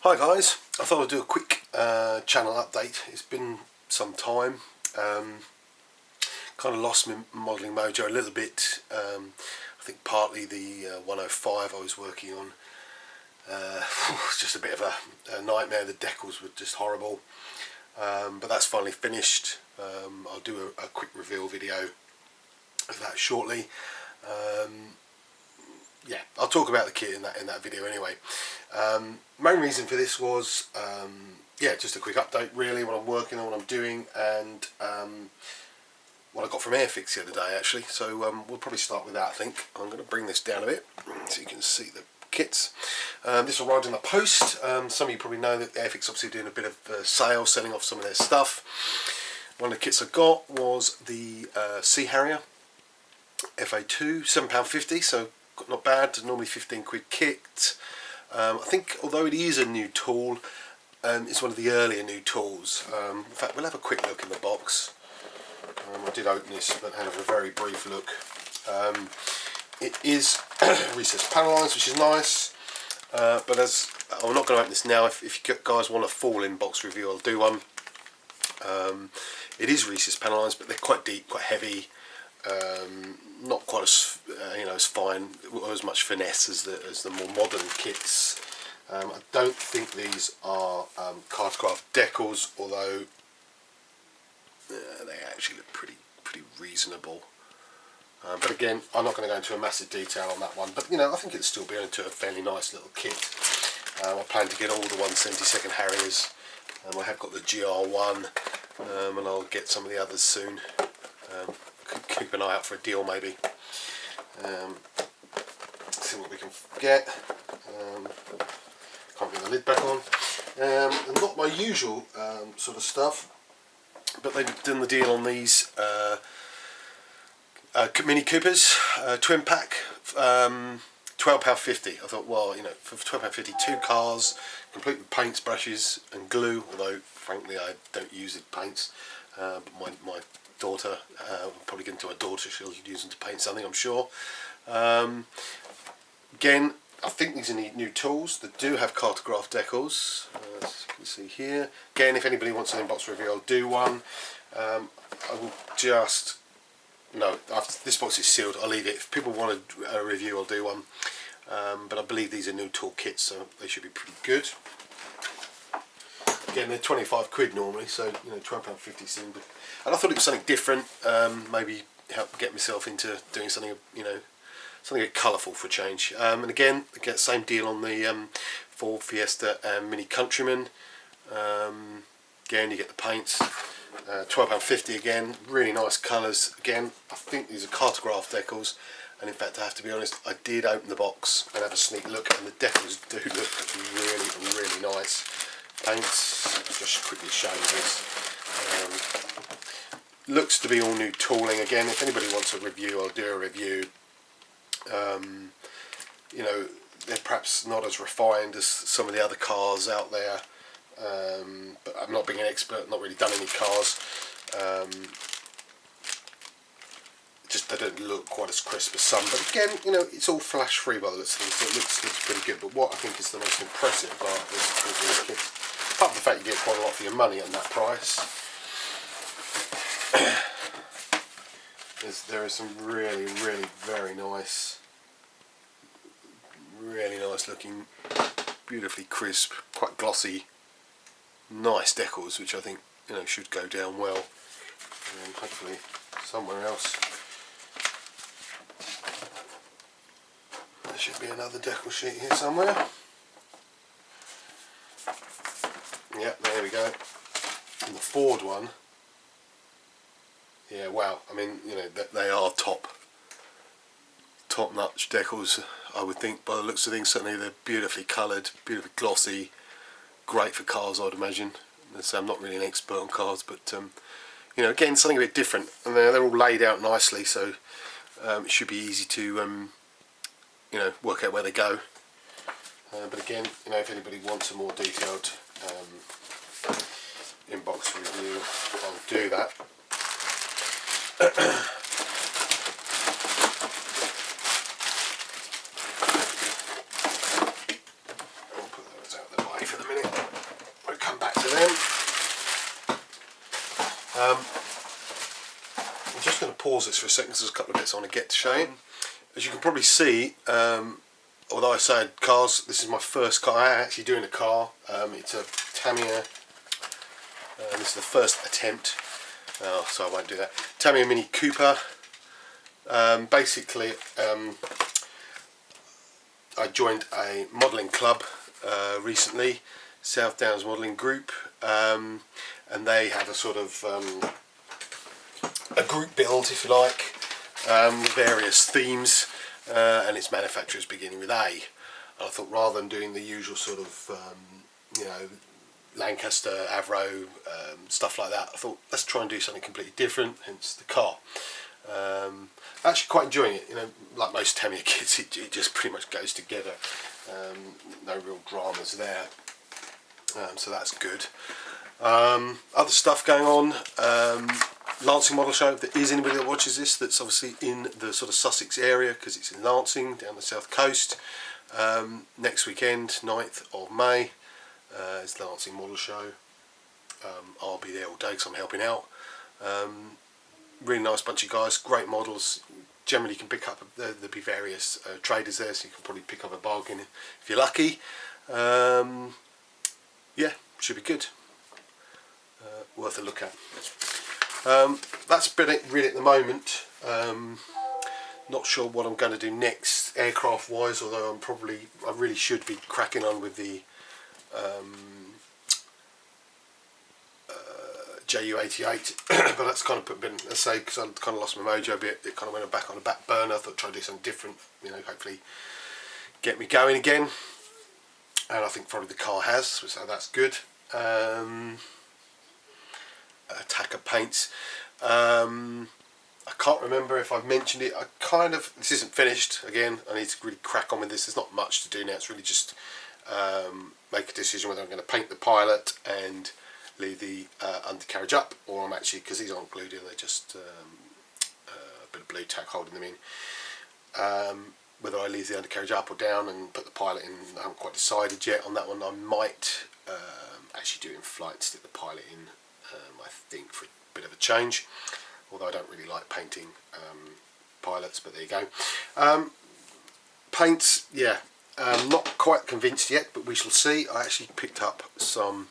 Hi guys, I thought I'd do a quick channel update. It's been some time. Kind of lost my modelling mojo a little bit. I think partly the 105 I was working on. It's just a bit of a nightmare. The decals were just horrible. But that's finally finished. I'll do a quick reveal video of that shortly. Yeah, I'll talk about the kit in that video anyway. Main reason for this was yeah, just a quick update really, what I'm working on, what I'm doing, and what I got from Airfix the other day actually. So we'll probably start with that. I think I'm going to bring this down a bit so you can see the kits. This arrived in the post. Some of you probably know that Airfix obviously doing a bit of sale, selling off some of their stuff. One of the kits I got was the Sea Harrier FA2, £7.50, so not bad. Normally 15 quid kit. I think although it is a new tool, it's one of the earlier new tools. In fact, we'll have a quick look in the box. I did open this but had a very brief look. It is recessed panel lines, which is nice, but as I'm not going to open this now. If you guys want a full in-box review, I'll do one. It is recessed panel lines, but they're quite deep, quite heavy. Not quite as as fine or as much finesse as the more modern kits. I don't think these are cartograph decals, although they actually look pretty reasonable. But again, I'm not going to go into a massive detail on that one. But I think it'll still be into a fairly nice little kit. I plan to get all the 172nd Harriers. I have got the GR1, and I'll get some of the others soon. Keep an eye out for a deal maybe. See what we can get. Can't get the lid back on. And not my usual sort of stuff, but they've done the deal on these Mini Coopers, twin pack, £12.50. I thought, well, for £12.50, 2 cars, complete with paints, brushes and glue, although frankly I don't use the paints, but my daughter, probably get into her daughter, she'll use them to paint something, I'm sure. Again, I think these are new tools that do have cartograph decals, as you can see here. Again, if anybody wants an inbox review, I'll do one. I will just, no, after this box is sealed, I'll leave it. If people want a review, I'll do one. But I believe these are new tool kits, so they should be pretty good. Again, they're 25 quid normally, so £12.50 seemed. And I thought it was something different. Maybe help get myself into doing something, something a bit colourful for a change. And again, I get the same deal on the Ford Fiesta and Mini Countryman. Again, you get the paints. £12.50 again. Really nice colours. Again, I think these are cartograph decals. And in fact, I have to be honest, I did open the box and have a sneak look, and the decals do look really nice. Paints, I'll just quickly show you this. Looks to be all new tooling. Again, if anybody wants a review, I'll do a review. They're perhaps not as refined as some of the other cars out there, but I'm not being an expert, not really done any cars. Just they don't look quite as crisp as some, but again, it's all flash free by the looks of things, so it looks pretty good. But what I think is the most impressive part of this kit, apart from the fact you get quite a lot for your money at that price, there is some really very nice, really nice looking, beautifully crisp, quite glossy, nice decals, which I think should go down well. And hopefully somewhere else there should be another decal sheet here somewhere. Yep, there we go. And the Ford one, yeah, wow. I mean, they are top-notch decals, I would think, by the looks of things. Certainly they're beautifully coloured, beautifully glossy, great for cars, I'd imagine. So I'm not really an expert on cars, but again, something a bit different. And they're all laid out nicely, so it should be easy to work out where they go. But again, if anybody wants a more detailed inbox review, I'll do that. I'll put those out of the way for the minute. pause this for a second because there's a couple of bits I want to get to show you. As you can probably see, although I say cars, this is my first car I'm actually doing a car. It's a Tamiya, this is the first attempt, so I won't do that. Tamiya Mini Cooper. Basically, I joined a modelling club recently, South Downs Modelling Group, and they have a sort of a group build, if you like, with various themes, and its manufacturers beginning with A. And I thought, rather than doing the usual sort of you know, Lancaster, Avro, stuff like that, I thought let's try and do something completely different, hence the car. Actually quite enjoying it, you know, like most Tamiya kits, it just pretty much goes together. No real dramas there, so that's good. Other stuff going on, Lancing Model Show. If there is anybody that watches this that's obviously in the sort of Sussex area, because it's in Lancing, down the south coast, next weekend, 9th of May, is the Lancing Model Show. I'll be there all day because I'm helping out. Really nice bunch of guys, great models. Generally you can pick up, there'll be various traders there, so you can probably pick up a bargain if you're lucky. Yeah, should be good. Worth a look at. That's been it really at the moment. Not sure what I'm going to do next aircraft wise, although I really should be cracking on with the JU88, but that's kind of been, let's say, because I kind of lost my mojo a bit, it kind of went back on the back burner. I thought I'd try to do something different, you know, hopefully get me going again, and I think probably the car has, so that's good. Attacker paints, I can't remember if I've mentioned it. This isn't finished, again, I need to really crack on with this. There's not much to do now, it's really just make a decision whether I'm going to paint the pilot and leave the undercarriage up, or I'm actually, because these aren't glued in, they're just a bit of blue tack holding them in, whether I leave the undercarriage up or down and put the pilot in. I haven't quite decided yet on that one. I might actually do it in flight, stick the pilot in, I think, for a bit of a change, although I don't really like painting pilots, but there you go. Paints, yeah, not quite convinced yet, but we shall see. I actually picked up some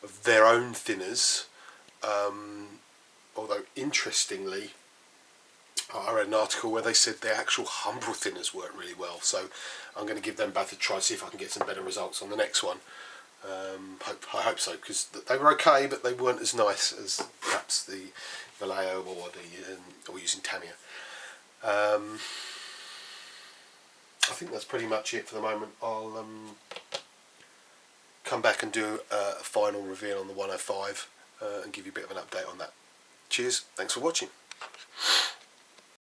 of their own thinners, although interestingly I read an article where they said their actual Humbrol thinners work really well, so I'm going to give them both a try, see if I can get some better results on the next one. I hope so, because they were okay, but they weren't as nice as perhaps the Vallejo or the or using Tamiya. I think that's pretty much it for the moment. I'll come back and do a final reveal on the 105 and give you a bit of an update on that. Cheers, thanks for watching.